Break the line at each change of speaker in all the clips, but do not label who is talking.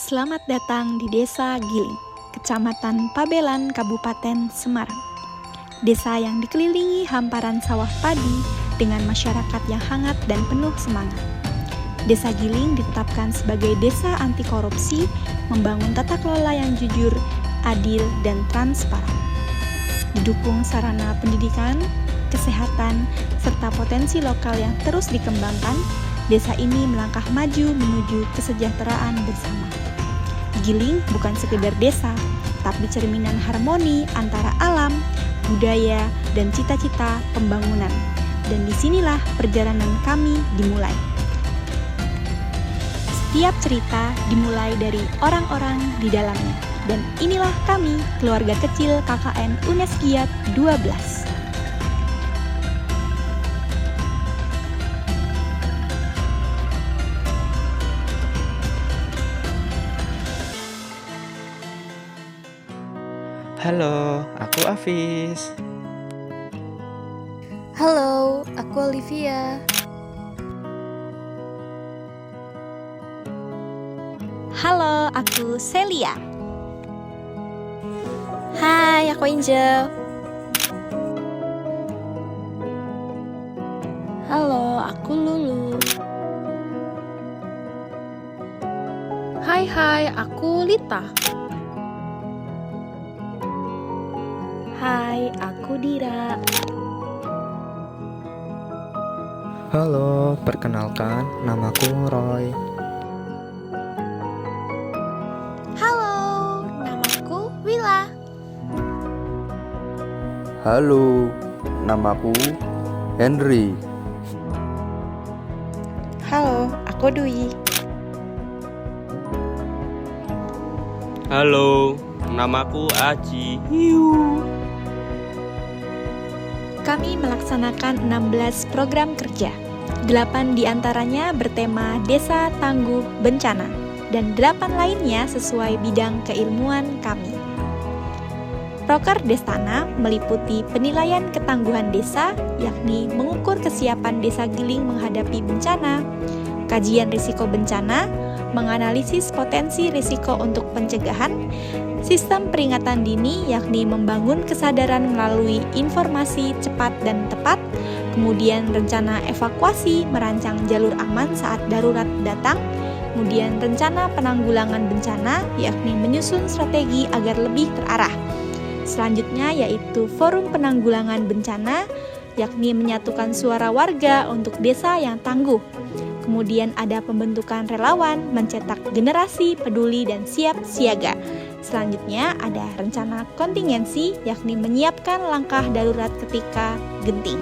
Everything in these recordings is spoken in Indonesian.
Selamat datang di Desa Giling, Kecamatan Pabelan, Kabupaten Semarang. Desa yang dikelilingi hamparan sawah padi dengan masyarakat yang hangat dan penuh semangat. Desa Giling ditetapkan sebagai desa anti korupsi, membangun tata kelola yang jujur, adil, dan transparan. Didukung sarana pendidikan, kesehatan, serta potensi lokal yang terus dikembangkan, desa ini melangkah maju menuju kesejahteraan bersama. Giling bukan sekedar desa, tapi cerminan harmoni antara alam, budaya, dan cita-cita pembangunan. Dan disinilah perjalanan kami dimulai. Setiap cerita dimulai dari orang-orang di dalamnya. Dan inilah kami, keluarga kecil KKN Uneskiat 12.
Halo, aku Afis.
Halo, aku Olivia.
Halo, aku Celia.
Hai, aku Angel.
Halo, aku Lulu. Hai, aku Lita.
Hai, aku Dira.
Halo, perkenalkan, namaku Roy.
Halo, namaku Willa.
Halo, namaku Henry.
Halo, aku Dwi.
Halo, namaku Aji.
Kami melaksanakan 16 program kerja. 8 diantaranya bertema Desa Tangguh Bencana, dan 8 lainnya sesuai bidang keilmuan kami. Proker Destana meliputi penilaian ketangguhan desa, yakni mengukur kesiapan desa Giling menghadapi bencana, kajian risiko bencana, menganalisis potensi risiko untuk pencegahan, sistem peringatan dini yakni membangun kesadaran melalui informasi cepat dan tepat, kemudian rencana evakuasi merancang jalur aman saat darurat datang, kemudian rencana penanggulangan bencana yakni menyusun strategi agar lebih terarah. Selanjutnya yaitu forum penanggulangan bencana yakni menyatukan suara warga untuk desa yang tangguh. Kemudian ada pembentukan relawan, mencetak generasi peduli dan siap siaga. Selanjutnya ada rencana kontingensi, yakni menyiapkan langkah darurat ketika genting.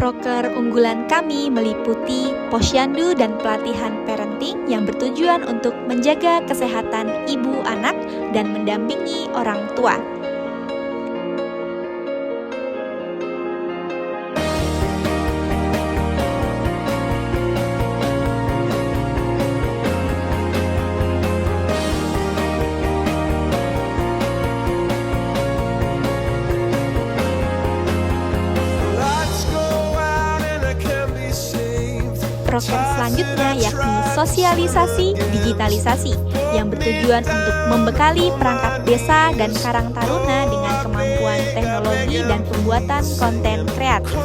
Proker unggulan kami meliputi posyandu dan pelatihan parenting yang bertujuan untuk menjaga kesehatan ibu anak dan mendampingi orang tua. Program selanjutnya yakni sosialisasi digitalisasi yang bertujuan untuk membekali perangkat desa dan karang taruna dengan kemampuan teknologi dan pembuatan konten kreatif.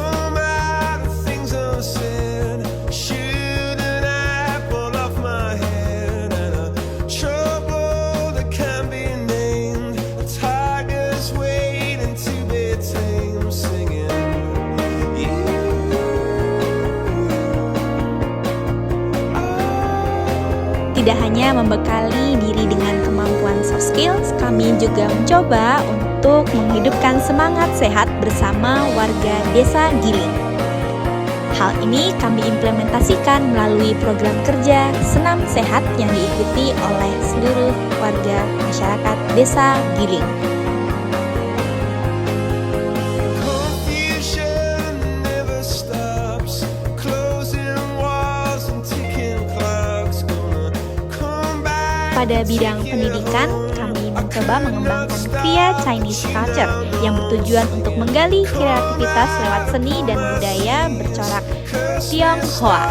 Tidak hanya membekali diri dengan kemampuan soft skills, kami juga mencoba untuk menghidupkan semangat sehat bersama warga Desa Giling. Hal ini kami implementasikan melalui program kerja Senam Sehat yang diikuti oleh seluruh warga masyarakat Desa Giling. Pada bidang pendidikan, kami mencoba mengembangkan Kria Chinese Culture yang bertujuan untuk menggali kreativitas lewat seni dan budaya bercorak Tionghoa.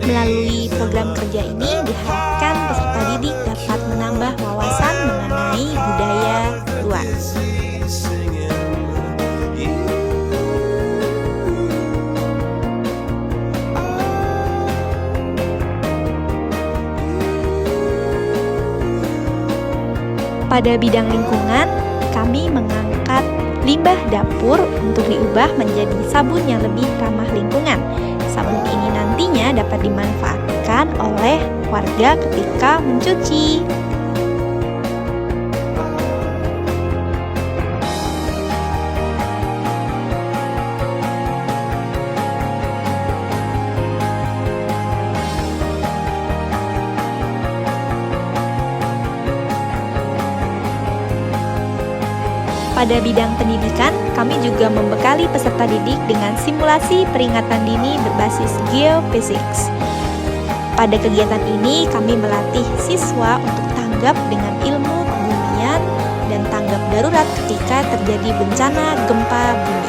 Melalui program kerja ini diharapkan peserta didik dapat menambah wawasan mengenai budaya luar. Pada bidang lingkungan, kami mengangkat limbah dapur untuk diubah menjadi sabun yang lebih ramah lingkungan. Sabun ini nantinya dapat dimanfaatkan oleh warga ketika mencuci. Pada bidang pendidikan, kami juga membekali peserta didik dengan simulasi peringatan dini berbasis geophysics. Pada kegiatan ini, kami melatih siswa untuk tanggap dengan ilmu kebumian dan tanggap darurat ketika terjadi bencana gempa bumi.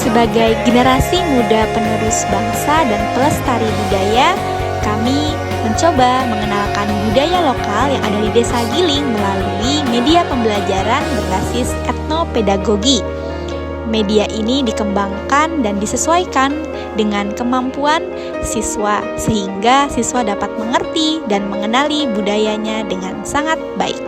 Sebagai generasi muda penerus bangsa dan pelestari budaya, kami mencoba mengenalkan budaya lokal yang ada di Desa Giling melalui media pembelajaran berbasis etnopedagogi. Media ini dikembangkan dan disesuaikan dengan kemampuan siswa sehingga siswa dapat mengerti dan mengenali budayanya dengan sangat baik.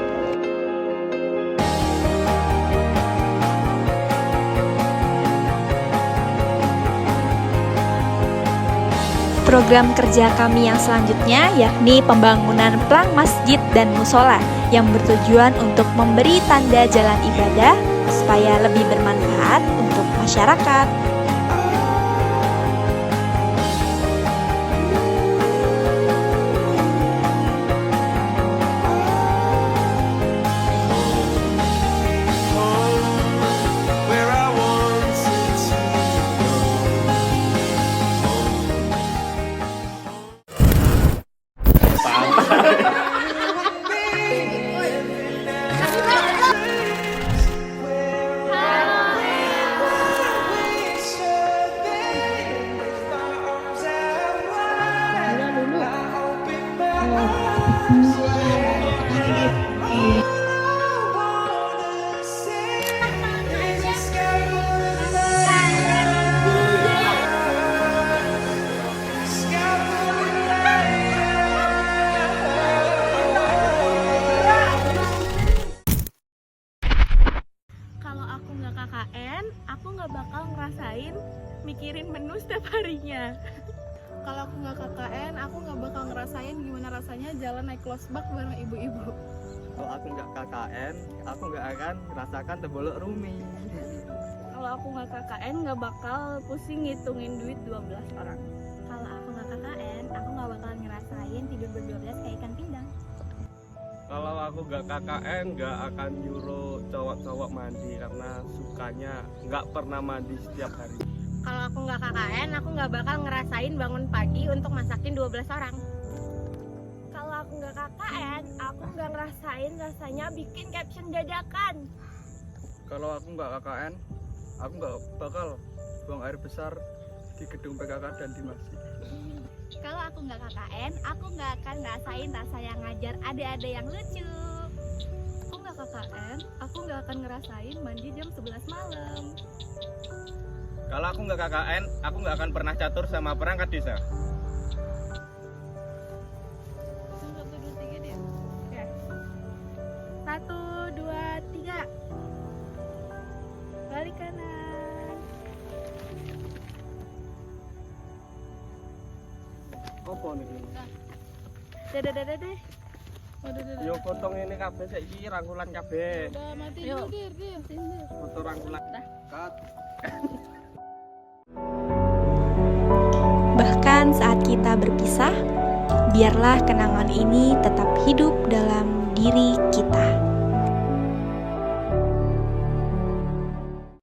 Program kerja kami yang selanjutnya yakni pembangunan plang masjid dan musola yang bertujuan untuk memberi tanda jalan ibadah supaya lebih bermanfaat untuk masyarakat.
Kalau aku nggak KKN, aku nggak bakal ngerasain mikirin menu setiap harinya. Kalau aku nggak KKN, aku nggak bakal ngerasain gimana rasanya jalan naik losbak bareng ibu-ibu.
Kalau aku nggak KKN, aku nggak akan merasakan tebolok rumi.
Kalau aku nggak KKN, nggak bakal pusing ngitungin duit 12 orang.
Kalau aku nggak KKN, aku nggak bakal ngerasain tidur ber-12 kayak ikan pindang.
Kalau aku gak KKN gak akan nyuruh cowok-cowok mandi karena sukanya gak pernah mandi setiap hari.
Kalau aku nggak KKN, aku nggak bakal ngerasain bangun pagi untuk masakin 12 orang.
Kalau aku nggak KKN, aku nggak ngerasain rasanya bikin caption dadakan.
Kalau aku nggak KKN, aku nggak bakal buang air besar di gedung PKK dan di masjid.
Kalau aku nggak KKN, aku nggak akan ngerasain rasanya ngajar adik-adik yang lucu.
Aku nggak KKN, aku nggak akan ngerasain mandi jam 11 malam.
Kalau aku nggak KKN, aku nggak akan pernah catur sama perangkat desa.
1, 2, 3 deh. Oke. 1, 2, 3. Balik kanan.
Apa nih?
Dadah deh. Dadah.
Yo potong ini kabeh saiki rangkulan kabeh.
Udah mati dulu, Dir.
Foto rangkulan.
Cut.
Bahkan saat kita berpisah, biarlah kenangan ini tetap hidup dalam diri kita.